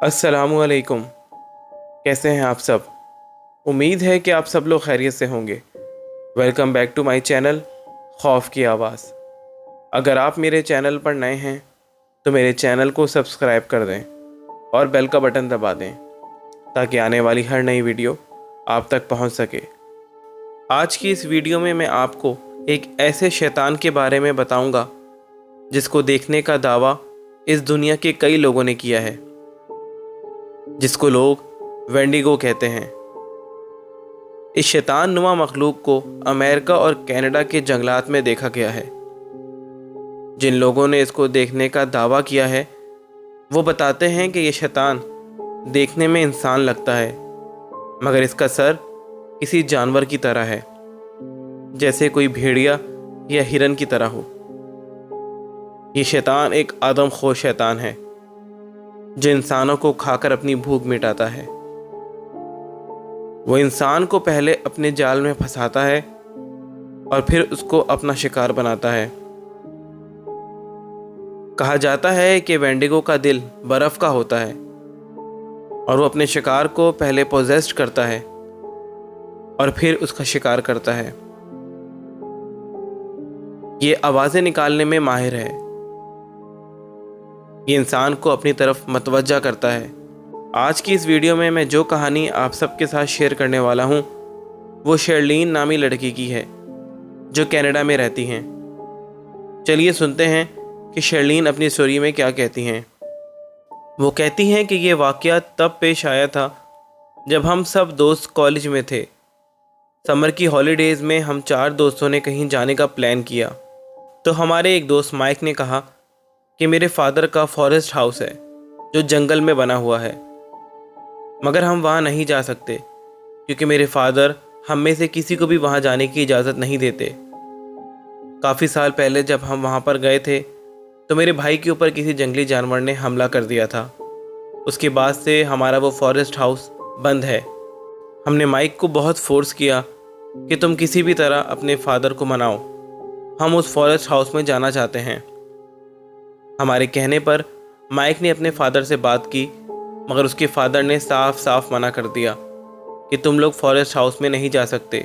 अस्सलामुअलैकुम। कैसे हैं आप सब? उम्मीद है कि आप सब लोग खैरियत से होंगे। Welcome back to my channel खौफ की आवाज़। अगर आप मेरे चैनल पर नए हैं तो मेरे चैनल को सब्सक्राइब कर दें और बेल का बटन दबा दें ताकि आने वाली हर नई वीडियो आप तक पहुंच सके। आज की इस वीडियो में मैं आपको एक ऐसे शैतान के बारे में बताऊंगा जिसको देखने का दावा इस दुनिया के कई लोगों ने किया है, जिसको लोग वेंडिगो कहते हैं। इस शैतान नुमा मखलूक को अमेरिका और कनाडा के जंगलात में देखा गया है। जिन लोगों ने इसको देखने का दावा किया है वो बताते हैं कि ये शैतान देखने में इंसान लगता है, मगर इसका सर किसी जानवर की तरह है, जैसे कोई भेड़िया या हिरन की तरह हो। ये शैतान एक आदमखोर शैतान है जो इंसानों को खाकर अपनी भूख मिटाता है। वो इंसान को पहले अपने जाल में फंसाता है और फिर उसको अपना शिकार बनाता है। कहा जाता है कि वेंडिगो का दिल बर्फ का होता है और वो अपने शिकार को पहले पोजेस्ट करता है और फिर उसका शिकार करता है। ये आवाज़ें निकालने में माहिर है। ये इंसान को अपनी तरफ मतवज्जा करता है। आज की इस वीडियो में मैं जो कहानी आप सबके साथ शेयर करने वाला हूँ वो शर्लीन नामी लड़की की है जो कनाडा में रहती हैं। चलिए सुनते हैं कि शर्लीन अपनी स्टोरी में क्या कहती हैं। वो कहती हैं कि ये वाक़या तब पेश आया था जब हम सब दोस्त कॉलेज में थे। समर की हॉलीडेज़ में हम 4 दोस्तों ने कहीं जाने का प्लान किया तो हमारे एक दोस्त माइक ने कहा कि मेरे फादर का फॉरेस्ट हाउस है जो जंगल में बना हुआ है, मगर हम वहाँ नहीं जा सकते क्योंकि मेरे फादर हम में से किसी को भी वहाँ जाने की इजाज़त नहीं देते। काफ़ी साल पहले जब हम वहाँ पर गए थे तो मेरे भाई के ऊपर किसी जंगली जानवर ने हमला कर दिया था। उसके बाद से हमारा वो फॉरेस्ट हाउस बंद है। हमने माइक को बहुत फोर्स किया कि तुम किसी भी तरह अपने फादर को मनाओ, हम उस फॉरेस्ट हाउस में जाना चाहते हैं। हमारे कहने पर माइक ने अपने फादर से बात की, मगर उसके फादर ने साफ साफ मना कर दिया कि तुम लोग फॉरेस्ट हाउस में नहीं जा सकते,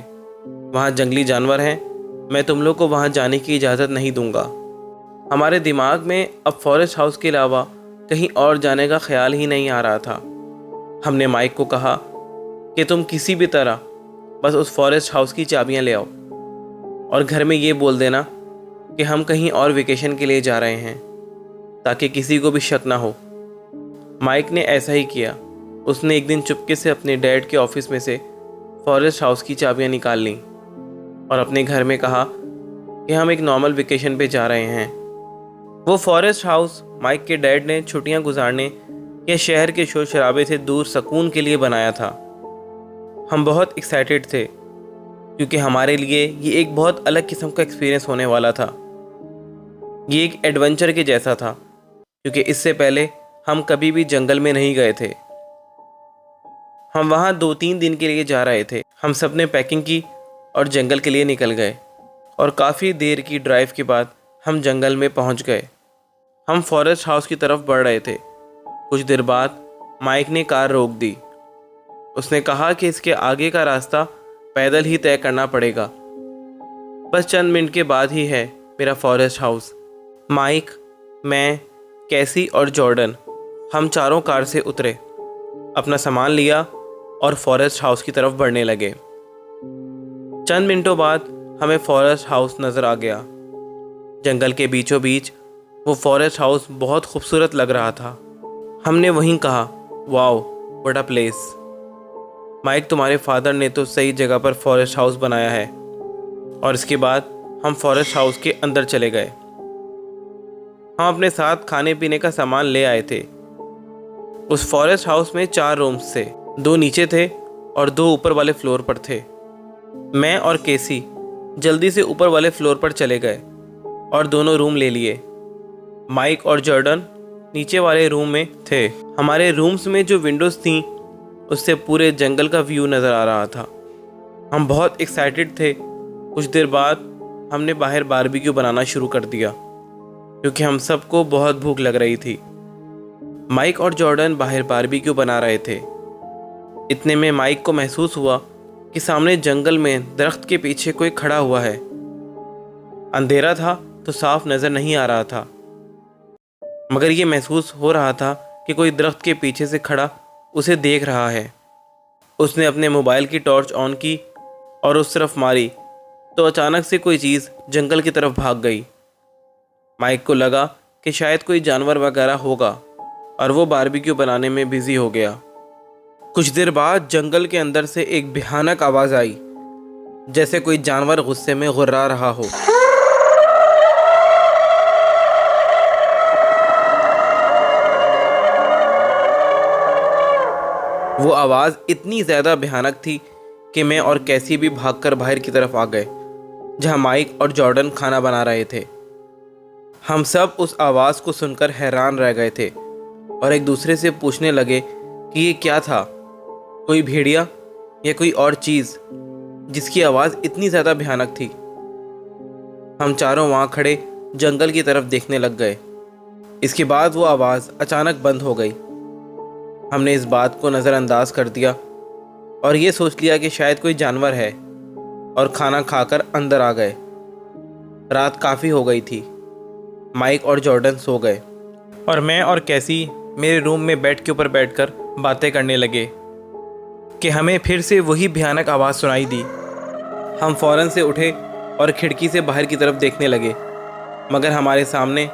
वहाँ जंगली जानवर हैं, मैं तुम लोग को वहाँ जाने की इजाज़त नहीं दूंगा। हमारे दिमाग में अब फॉरेस्ट हाउस के अलावा कहीं और जाने का ख्याल ही नहीं आ रहा था। हमने माइक को कहा कि तुम किसी भी तरह बस उस फॉरेस्ट हाउस की चाबियाँ ले आओ और घर में ये बोल देना कि हम कहीं और वेकेशन के लिए जा रहे हैं ताकि किसी को भी शक ना हो। माइक ने ऐसा ही किया। उसने एक दिन चुपके से अपने डैड के ऑफिस में से फॉरेस्ट हाउस की चाबियां निकाल लीं और अपने घर में कहा कि हम एक नॉर्मल वेकेशन पे जा रहे हैं। वो फॉरेस्ट हाउस माइक के डैड ने छुट्टियां गुजारने या शहर के शोर शराबे से दूर सुकून के लिए बनाया था। हम बहुत एक्साइटेड थे क्योंकि हमारे लिए ये एक बहुत अलग किस्म का एक्सपीरियंस होने वाला था। ये एक एडवेंचर के जैसा था क्योंकि इससे पहले हम कभी भी जंगल में नहीं गए थे। हम वहाँ 2-3 दिन के लिए जा रहे थे। हम सब ने पैकिंग की और जंगल के लिए निकल गए और काफ़ी देर की ड्राइव के बाद हम जंगल में पहुँच गए। हम फॉरेस्ट हाउस की तरफ बढ़ रहे थे। कुछ देर बाद माइक ने कार रोक दी। उसने कहा कि इसके आगे का रास्ता पैदल ही तय करना पड़ेगा, बस चंद मिनट के बाद ही है मेरा फॉरेस्ट हाउस। माइक, मैं, कैसी और जॉर्डन हम चारों कार से उतरे, अपना सामान लिया और फॉरेस्ट हाउस की तरफ बढ़ने लगे। चंद मिनटों बाद हमें फॉरेस्ट हाउस नज़र आ गया। जंगल के बीचों बीच वो फॉरेस्ट हाउस बहुत खूबसूरत लग रहा था। हमने वहीं कहा, wow what a place. Mike, तुम्हारे फादर ने तो सही जगह पर फॉरेस्ट हाउस बनाया है। और इसके बाद हम फॉरेस्ट हाउस के अंदर चले गए। हम अपने साथ खाने पीने का सामान ले आए थे। उस फॉरेस्ट हाउस में 4 रूम्स थे, 2 नीचे थे और 2 ऊपर वाले फ्लोर पर थे। मैं और केसी जल्दी से ऊपर वाले फ्लोर पर चले गए और दोनों रूम ले लिए। माइक और जॉर्डन नीचे वाले रूम में थे। हमारे रूम्स में जो विंडोज़ थीं उससे पूरे जंगल का व्यू नज़र आ रहा था। हम बहुत एक्साइटेड थे। कुछ देर बाद हमने बाहर बारबेक्यू बनाना शुरू कर दिया क्योंकि हम सबको बहुत भूख लग रही थी। माइक और जॉर्डन बाहर बारबेक्यू बना रहे थे। इतने में माइक को महसूस हुआ कि सामने जंगल में दरख्त के पीछे कोई खड़ा हुआ है। अंधेरा था तो साफ नज़र नहीं आ रहा था, मगर ये महसूस हो रहा था कि कोई दरख्त के पीछे से खड़ा उसे देख रहा है। उसने अपने मोबाइल की टॉर्च ऑन की और उस तरफ मारी तो अचानक से कोई चीज़ जंगल की तरफ भाग गई। माइक को लगा कि शायद कोई जानवर वगैरह होगा और वो बारबेक्यू बनाने में बिजी हो गया। कुछ देर बाद जंगल के अंदर से एक भयानक आवाज़ आई, जैसे कोई जानवर गुस्से में गुर्रा रहा हो। वो आवाज़ इतनी ज़्यादा भयानक थी कि मैं और कैसी भी भागकर बाहर की तरफ आ गए, जहां माइक और जॉर्डन खाना बना रहे थे। हम सब उस आवाज़ को सुनकर हैरान रह गए थे और एक दूसरे से पूछने लगे कि ये क्या था, कोई भेड़िया या कोई और चीज़ जिसकी आवाज़ इतनी ज़्यादा भयानक थी। हम चारों वहाँ खड़े जंगल की तरफ देखने लग गए। इसके बाद वो आवाज़ अचानक बंद हो गई। हमने इस बात को नज़रअंदाज कर दिया और ये सोच लिया कि शायद कोई जानवर है और खाना खाकर अंदर आ गए। रात काफ़ी हो गई थी। माइक और जॉर्डन सो गए और मैं और कैसी मेरे रूम में बेड के ऊपर बैठकर बातें करने लगे कि हमें फिर से वही भयानक आवाज़ सुनाई दी। हम फ़ौरन से उठे और खिड़की से बाहर की तरफ देखने लगे, मगर हमारे सामने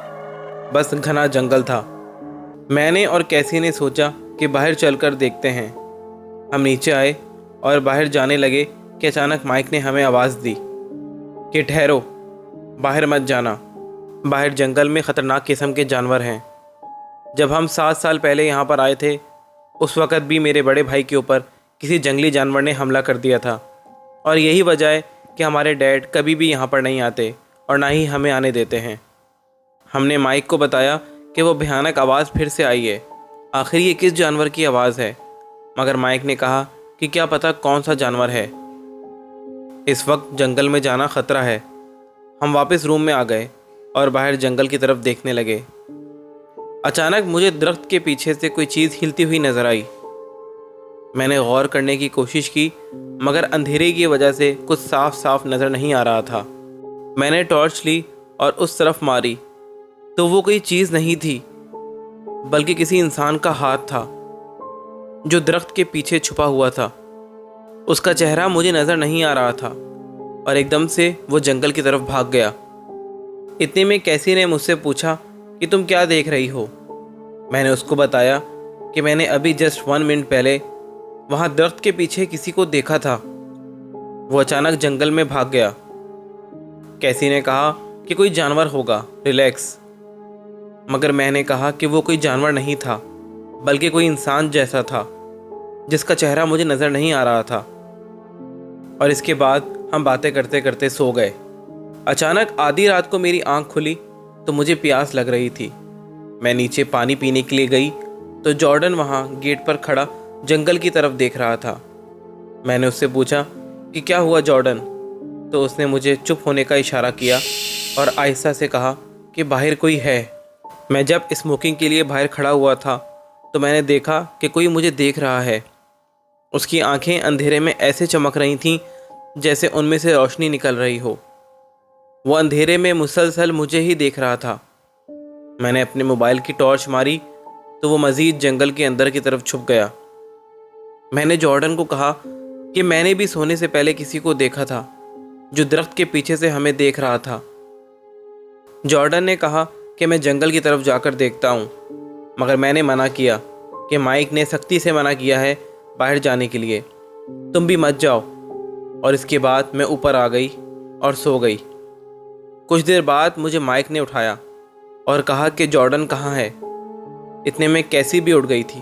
बस घना जंगल था। मैंने और कैसी ने सोचा कि बाहर चलकर देखते हैं। हम नीचे आए और बाहर जाने लगे कि अचानक माइक ने हमें आवाज़ दी कि ठहरो, बाहर मत जाना, बाहर जंगल में ख़तरनाक किस्म के जानवर हैं। जब हम 7 साल पहले यहाँ पर आए थे, उस वक़्त भी मेरे बड़े भाई के ऊपर किसी जंगली जानवर ने हमला कर दिया था और यही वजह है कि हमारे डैड कभी भी यहाँ पर नहीं आते और ना ही हमें आने देते हैं। हमने माइक को बताया कि वो भयानक आवाज़ फिर से आई है, आखिर ये किस जानवर की आवाज़ है, मगर माइक ने कहा कि क्या पता कौन सा जानवर है। इस वक्त जंगल में जाना ख़तरा है। हम वापस रूम में आ गए और बाहर जंगल की तरफ देखने लगे। अचानक मुझे दरख्त के पीछे से कोई चीज़ हिलती हुई नज़र आई। मैंने गौर करने की कोशिश की, मगर अंधेरे की वजह से कुछ साफ साफ नज़र नहीं आ रहा था। मैंने टॉर्च ली और उस तरफ मारी तो वो कोई चीज़ नहीं थी, बल्कि किसी इंसान का हाथ था जो दरख्त के पीछे छुपा हुआ था। उसका चेहरा मुझे नज़र नहीं आ रहा था और एकदम से वो जंगल की तरफ भाग गया। इतने में कैसी ने मुझसे पूछा कि तुम क्या देख रही हो। मैंने उसको बताया कि मैंने अभी जस्ट 1 मिनट पहले वहाँ दरख्त के पीछे किसी को देखा था, वो अचानक जंगल में भाग गया। कैसी ने कहा कि कोई जानवर होगा, रिलैक्स, मगर मैंने कहा कि वो कोई जानवर नहीं था, बल्कि कोई इंसान जैसा था जिसका चेहरा मुझे नज़र नहीं आ रहा था। और इसके बाद हम बातें करते करते सो गए। अचानक आधी रात को मेरी आंख खुली तो मुझे प्यास लग रही थी। मैं नीचे पानी पीने के लिए गई तो जॉर्डन वहाँ गेट पर खड़ा जंगल की तरफ देख रहा था। मैंने उससे पूछा कि क्या हुआ जॉर्डन, तो उसने मुझे चुप होने का इशारा किया और आहिस्ता से कहा कि बाहर कोई है। मैं जब स्मोकिंग के लिए बाहर खड़ा हुआ था तो मैंने देखा कि कोई मुझे देख रहा है। उसकी आंखें अंधेरे में ऐसे चमक रही थीं जैसे उनमें से रोशनी निकल रही हो। वो अंधेरे में मुसलसल मुझे ही देख रहा था। मैंने अपने मोबाइल की टॉर्च मारी तो वो मज़ीद जंगल के अंदर की तरफ छुप गया। मैंने जॉर्डन को कहा कि मैंने भी सोने से पहले किसी को देखा था जो दरख्त के पीछे से हमें देख रहा था। जॉर्डन ने कहा कि मैं जंगल की तरफ जाकर देखता हूँ, मगर मैंने मना किया कि माइक ने सख्ती से मना किया है बाहर जाने के लिए, तुम भी मत जाओ। और इसके बाद मैं ऊपर आ गई और सो गई। कुछ देर बाद मुझे माइक ने उठाया और कहा कि जॉर्डन कहाँ है। इतने में कैसी भी उठ गई थी।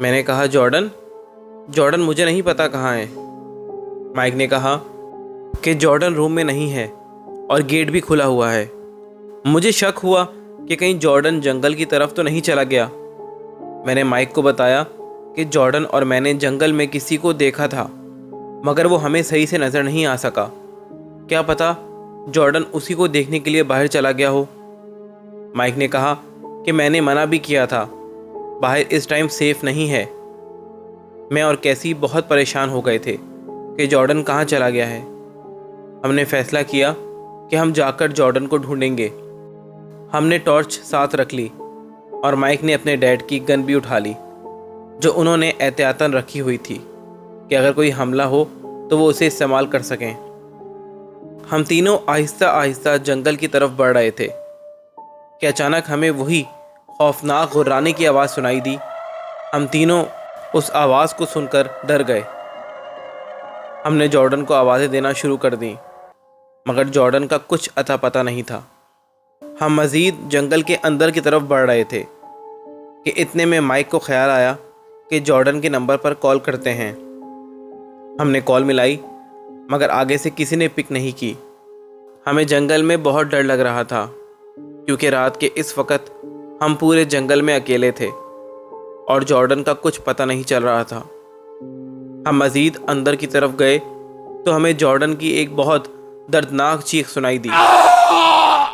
मैंने कहा जॉर्डन मुझे नहीं पता कहाँ है। माइक ने कहा कि जॉर्डन रूम में नहीं है और गेट भी खुला हुआ है। मुझे शक हुआ कि कहीं जॉर्डन जंगल की तरफ तो नहीं चला गया। मैंने माइक को बताया कि जॉर्डन और मैंने जंगल में किसी को देखा था, मगर वो हमें सही से नज़र नहीं आ सका। क्या पता जॉर्डन उसी को देखने के लिए बाहर चला गया हो। माइक ने कहा कि मैंने मना भी किया था बाहर इस टाइम सेफ नहीं है। मैं और कैसी बहुत परेशान हो गए थे कि जॉर्डन कहाँ चला गया है। हमने फैसला किया कि हम जाकर जॉर्डन को ढूंढेंगे। हमने टॉर्च साथ रख ली और माइक ने अपने डैड की गन भी उठा ली, जो उन्होंने एहतियातन रखी हुई थी कि अगर कोई हमला हो तो वो उसे इस्तेमाल कर सकें। हम तीनों आहिस्ता आहिस्ता जंगल की तरफ बढ़ रहे थे कि अचानक हमें वही खौफनाक गुर्राने की आवाज़ सुनाई दी। हम तीनों उस आवाज़ को सुनकर डर गए। हमने जॉर्डन को आवाज़ें देना शुरू कर दी, मगर जॉर्डन का कुछ अता पता नहीं था। हम मज़ीद जंगल के अंदर की तरफ बढ़ रहे थे कि इतने में माइक को ख्याल आया कि जॉर्डन के नंबर पर कॉल करते हैं। हमने कॉल मिलाई, मगर आगे से किसी ने पिक नहीं की। हमें जंगल में बहुत डर लग रहा था, क्योंकि रात के इस वक्त हम पूरे जंगल में अकेले थे और जॉर्डन का कुछ पता नहीं चल रहा था। हम मज़ीद अंदर की तरफ गए तो हमें जॉर्डन की एक बहुत दर्दनाक चीख सुनाई दी।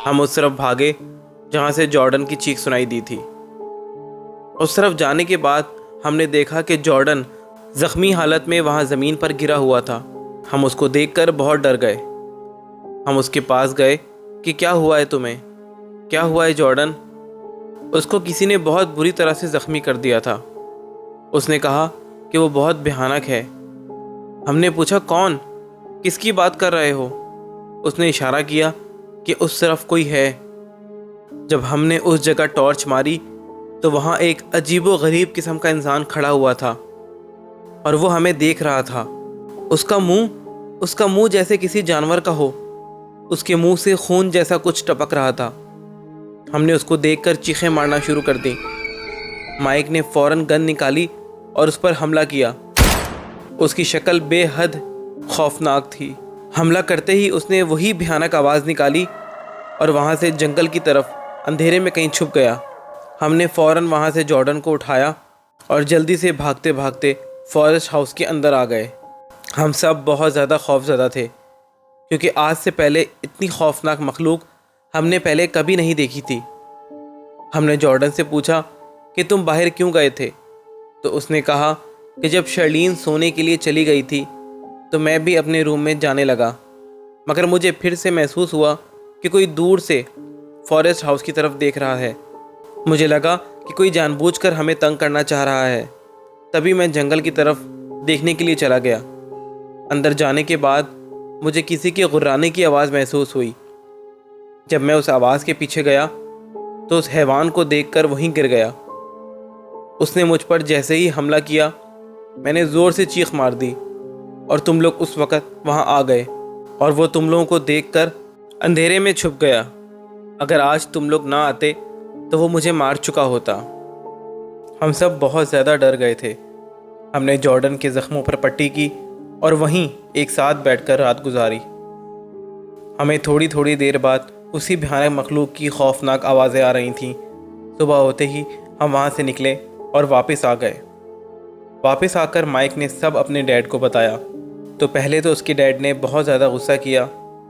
हम उस तरफ भागे जहाँ से जॉर्डन की चीख सुनाई दी थी। उस तरफ जाने के बाद हमने देखा कि जॉर्डन ज़ख्मी हालत में वहाँ ज़मीन पर गिरा हुआ था। हम उसको देखकर बहुत डर गए। हम उसके पास गए कि क्या हुआ है तुम्हें, क्या हुआ है जॉर्डन? उसको किसी ने बहुत बुरी तरह से ज़ख्मी कर दिया था। उसने कहा कि वो बहुत भयानक है। हमने पूछा कौन, किसकी बात कर रहे हो? उसने इशारा किया कि उस तरफ कोई है। जब हमने उस जगह टॉर्च मारी तो वहाँ एक अजीबो गरीब किस्म का इंसान खड़ा हुआ था और वो हमें देख रहा था। उसका मुंह जैसे किसी जानवर का हो। उसके मुंह से खून जैसा कुछ टपक रहा था। हमने उसको देखकर चीखें मारना शुरू कर दी। माइक ने फ़ौरन गन निकाली और उस पर हमला किया। उसकी शक्ल बेहद खौफनाक थी। हमला करते ही उसने वही भयानक आवाज़ निकाली और वहाँ से जंगल की तरफ अंधेरे में कहीं छुप गया। हमने फ़ौरन वहाँ से जॉर्डन को उठाया और जल्दी से भागते भागते फॉरेस्ट हाउस के अंदर आ गए। हम सब बहुत ज़्यादा खौफज़दा थे, क्योंकि आज से पहले इतनी खौफनाक मखलूक हमने पहले कभी नहीं देखी थी। हमने जॉर्डन से पूछा कि तुम बाहर क्यों गए थे? तो उसने कहा कि जब शर्लीन सोने के लिए चली गई थी तो मैं भी अपने रूम में जाने लगा, मगर मुझे फिर से महसूस हुआ कि कोई दूर से फॉरेस्ट हाउस की तरफ देख रहा है। मुझे लगा कि कोई जानबूझकर हमें तंग करना चाह रहा है। तभी मैं जंगल की तरफ देखने के लिए चला गया। अंदर जाने के बाद मुझे किसी के गुर्राने की आवाज़ महसूस हुई। जब मैं उस आवाज़ के पीछे गया तो उस हैवान को देखकर वहीं गिर गया। उसने मुझ पर जैसे ही हमला किया, मैंने ज़ोर से चीख मार दी और तुम लोग उस वक़्त वहाँ आ गए और वो तुम लोगों को देखकर अंधेरे में छुप गया। अगर आज तुम लोग ना आते तो वो मुझे मार चुका होता। हम सब बहुत ज़्यादा डर गए थे। हमने जॉर्डन के ज़ख्मों पर पट्टी की और वहीं एक साथ बैठकर रात गुजारी। हमें थोड़ी थोड़ी देर बाद उसी भयानक मखलूक की खौफनाक आवाज़ें आ रही थीं। सुबह होते ही हम वहाँ से निकले और वापस आ गए। वापस आकर माइक ने सब अपने डैड को बताया। तो पहले तो उसके डैड ने बहुत ज़्यादा गुस्सा किया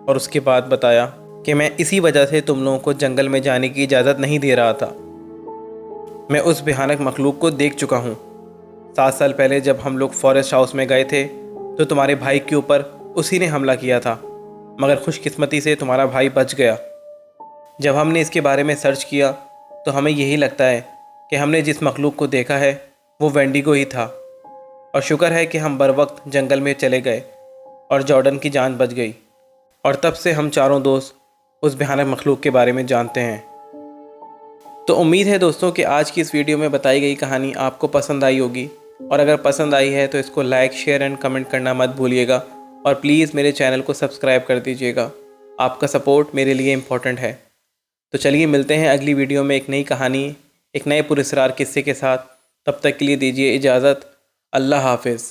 और उसके बाद बताया कि मैं इसी वजह से तुम लोगों को जंगल में जाने की इजाज़त नहीं दे रहा था। मैं उस भयानक मखलूक को देख चुका हूँ। 7 साल पहले जब हम लोग फॉरेस्ट हाउस में गए थे तो तुम्हारे भाई के ऊपर उसी ने हमला किया था, मगर खुशकिस्मती से तुम्हारा भाई बच गया। जब हमने इसके बारे में सर्च किया तो हमें यही लगता है कि हमने जिस मखलूक को देखा है वो वेंडिगो ही था, और शुक्र है कि हम बर वक्त जंगल में चले गए और जॉर्डन की जान बच गई। और तब से हम चारों दोस्त उस भयानक मखलूक के बारे में जानते हैं। तो उम्मीद है दोस्तों कि आज की इस वीडियो में बताई गई कहानी आपको पसंद आई होगी, और अगर पसंद आई है तो इसको लाइक, शेयर एंड कमेंट करना मत भूलिएगा, और प्लीज़ मेरे चैनल को सब्सक्राइब कर दीजिएगा। आपका सपोर्ट मेरे लिए इम्पोर्टेंट है। तो चलिए मिलते हैं अगली वीडियो में एक नई कहानी, एक नए पुरस्कार किस्से के साथ। तब तक के लिए दीजिए इजाज़त। अल्लाह हाफिज़।